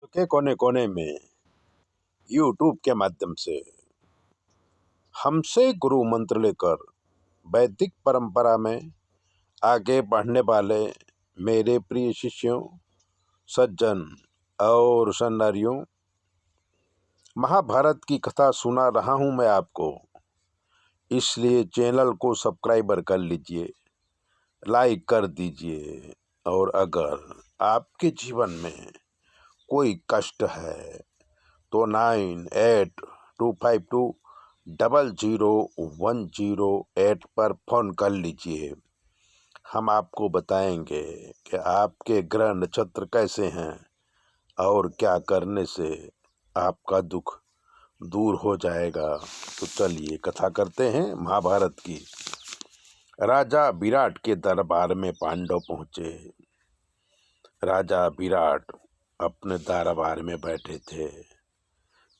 के कोने कोने में यूट्यूब के माध्यम से हमसे गुरु मंत्र लेकर वैदिक परंपरा में आगे बढ़ने वाले मेरे प्रिय शिष्यों, सज्जन और सन्नारियों, महाभारत की कथा सुना रहा हूं मैं आपको। इसलिए चैनल को सब्सक्राइबर कर लीजिए, लाइक कर दीजिए। और अगर आपके जीवन में कोई कष्ट है तो 9825200108 पर फोन कर लीजिए। हम आपको बताएंगे कि आपके ग्रह नक्षत्र कैसे हैं और क्या करने से आपका दुख दूर हो जाएगा। तो चलिए कथा करते हैं महाभारत की। राजा विराट के दरबार में पांडव पहुंचे। राजा विराट अपने दरबार में बैठे थे।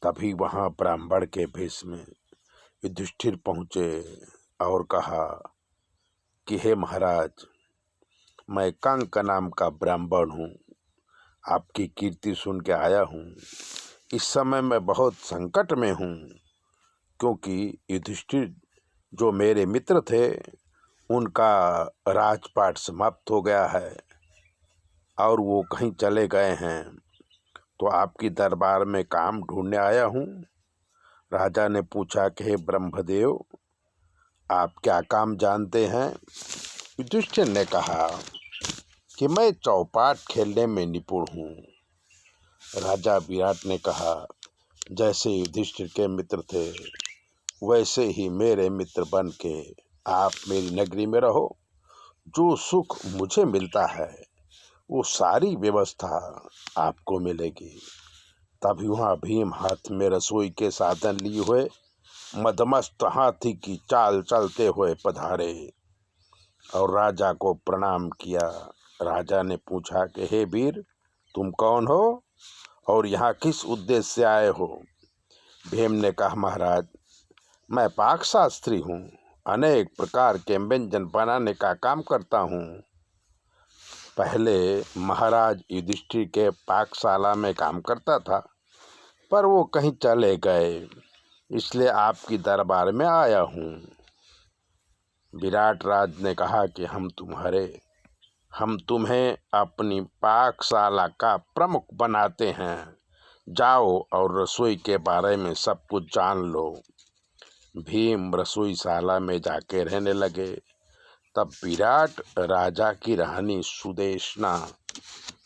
तभी वहां ब्राह्मण के भेष में युधिष्ठिर पहुंचे और कहा कि हे महाराज, मैं कंक नाम का ब्राह्मण हूँ, आपकी कीर्ति सुन के आया हूँ। इस समय मैं बहुत संकट में हूँ, क्योंकि युधिष्ठिर जो मेरे मित्र थे उनका राजपाट समाप्त हो गया है और वो कहीं चले गए हैं। तो आपकी दरबार में काम ढूंढने आया हूँ। राजा ने पूछा कि हे ब्रह्मदेव, आप क्या काम जानते हैं? युधिष्ठिर ने कहा कि मैं चौपाट खेलने में निपुण हूँ। राजा विराट ने कहा, जैसे युधिष्ठिर के मित्र थे वैसे ही मेरे मित्र बन के आप मेरी नगरी में रहो। जो सुख मुझे मिलता है वो सारी व्यवस्था आपको मिलेगी। तभी वहाँ भीम हाथ में रसोई के साधन लिए हुए मदमस्त हाथी की चाल चलते हुए पधारे और राजा को प्रणाम किया। राजा ने पूछा कि हे वीर, तुम कौन हो और यहाँ किस उद्देश्य से आए हो? भीम ने कहा, महाराज, मैं पाक शास्त्री हूँ, अनेक प्रकार के व्यंजन बनाने का काम करता हूँ। पहले महाराज युधिष्ठिर के पाकशाला में काम करता था, पर वो कहीं चले गए, इसलिए आपकी दरबार में आया हूँ। विराट राज ने कहा कि हम तुम्हें अपनी पाकशाला का प्रमुख बनाते हैं। जाओ और रसोई के बारे में सब कुछ जान लो। भीम रसोईशाला में जाके रहने लगे। तब विराट राजा की रानी सुदेशना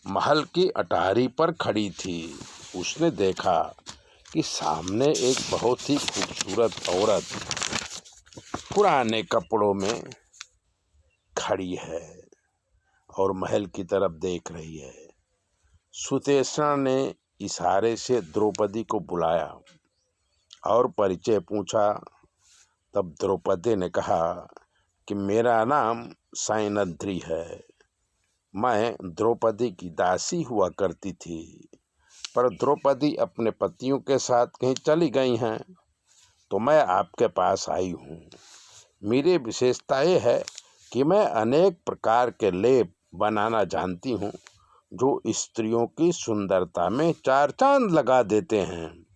महल की अटारी पर खड़ी थी। उसने देखा कि सामने एक बहुत ही खूबसूरत औरत पुराने कपड़ों में खड़ी है और महल की तरफ देख रही है। सुदेशना ने इशारे से द्रौपदी को बुलाया और परिचय पूछा। तब द्रौपदी ने कहा कि मेरा नाम सायनद्री है। मैं द्रौपदी की दासी हुआ करती थी, पर द्रौपदी अपने पतियों के साथ कहीं चली गई हैं, तो मैं आपके पास आई हूँ। मेरी विशेषता ये है कि मैं अनेक प्रकार के लेप बनाना जानती हूँ, जो स्त्रियों की सुंदरता में चार चांद लगा देते हैं।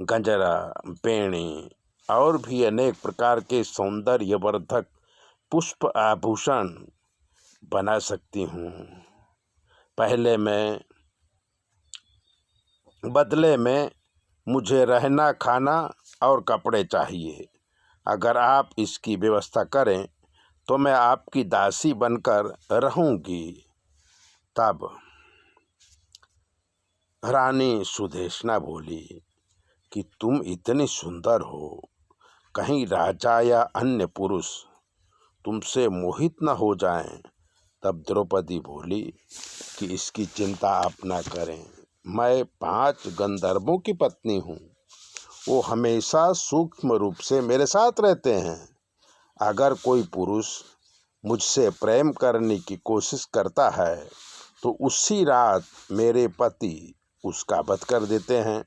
गंजरा, बेणी और भी अनेक प्रकार के सौंदर्यवर्धक पुष्प आभूषण बना सकती हूँ। बदले में मुझे रहना, खाना और कपड़े चाहिए। अगर आप इसकी व्यवस्था करें तो मैं आपकी दासी बनकर रहूंगी। तब रानी सुदेशना बोली कि तुम इतनी सुंदर हो, कहीं राजा या अन्य पुरुष तुमसे मोहित न हो जाएं। तब द्रौपदी बोली कि इसकी चिंता आप न करें, मैं 5 गंधर्वों की पत्नी हूँ। वो हमेशा सूक्ष्म रूप से मेरे साथ रहते हैं। अगर कोई पुरुष मुझसे प्रेम करने की कोशिश करता है तो उसी रात मेरे पति उसका वध कर देते हैं।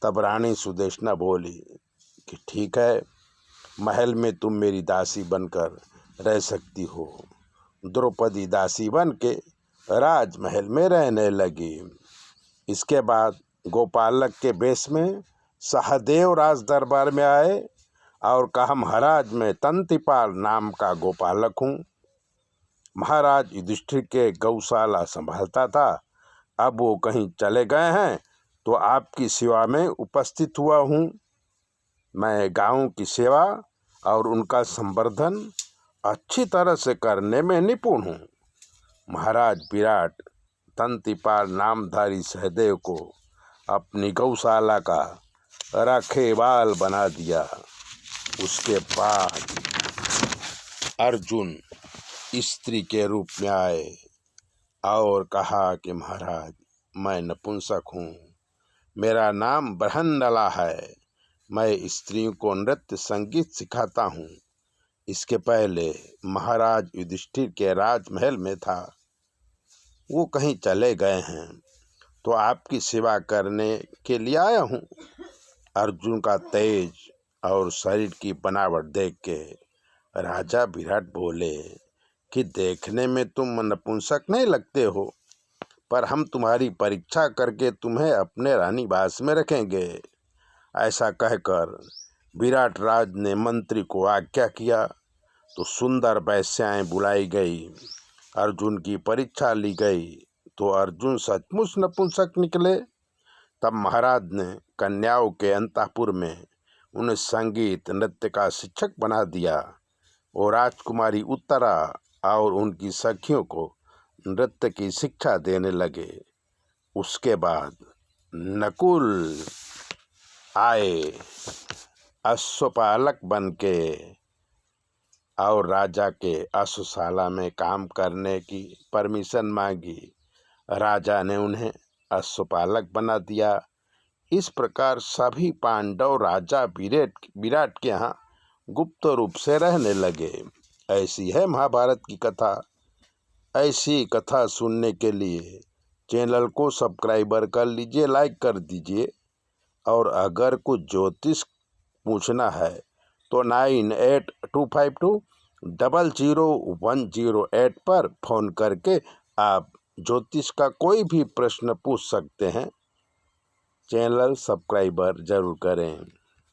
तब रानी सुदेशना बोली कि ठीक है, महल में तुम मेरी दासी बनकर रह सकती हो। द्रौपदी दासी बन के राजमहल में रहने लगी। इसके बाद गोपालक के वेश में सहदेव राज दरबार में आए और कहा, महाराज मैं तंतिपाल नाम का गोपालक हूँ। महाराज युधिष्ठिर के गौशाला संभालता था, अब वो कहीं चले गए हैं तो आपकी सेवा में उपस्थित हुआ हूँ। मैं गायों की सेवा और उनका संवर्धन अच्छी तरह से करने में निपुण हूँ। महाराज विराट तंतिपाल नामधारी सहदेव को अपनी गौशाला का रखेवाल बना दिया। उसके बाद अर्जुन स्त्री के रूप में आए और कहा कि महाराज मैं नपुंसक हूँ, मेरा नाम बरहंडला है, मैं स्त्रियों को नृत्य संगीत सिखाता हूँ। इसके पहले महाराज युधिष्ठिर के राजमहल में था, वो कहीं चले गए हैं तो आपकी सेवा करने के लिए आया हूँ। अर्जुन का तेज और शरीर की बनावट देख के राजा विराट बोले कि देखने में तुम नपुंसक नहीं लगते हो, पर हम तुम्हारी परीक्षा करके तुम्हें अपने रानीवास में रखेंगे। ऐसा कहकर विराट राज ने मंत्री को आज्ञा किया तो सुंदर वेश्याएं बुलाई गई, अर्जुन की परीक्षा ली गई तो अर्जुन सचमुच नपुंसक निकले। तब महाराज ने कन्याओं के अंतःपुर में उन्हें संगीत नृत्य का शिक्षक बना दिया और राजकुमारी उत्तरा और उनकी सखियों को नृत्य की शिक्षा देने लगे। उसके बाद नकुल आए अश्वपालक बन के और राजा के अश्वशाला में काम करने की परमिशन मांगी। राजा ने उन्हें अश्वपालक बना दिया। इस प्रकार सभी पांडव राजा विराट के यहाँ गुप्त रूप से रहने लगे। ऐसी है महाभारत की कथा। ऐसी कथा सुनने के लिए चैनल को सब्सक्राइबर कर लीजिए, लाइक कर दीजिए। और अगर कुछ ज्योतिष पूछना है तो 9825200108 पर फ़ोन करके आप ज्योतिष का कोई भी प्रश्न पूछ सकते हैं। चैनल सब्सक्राइबर जरूर करें।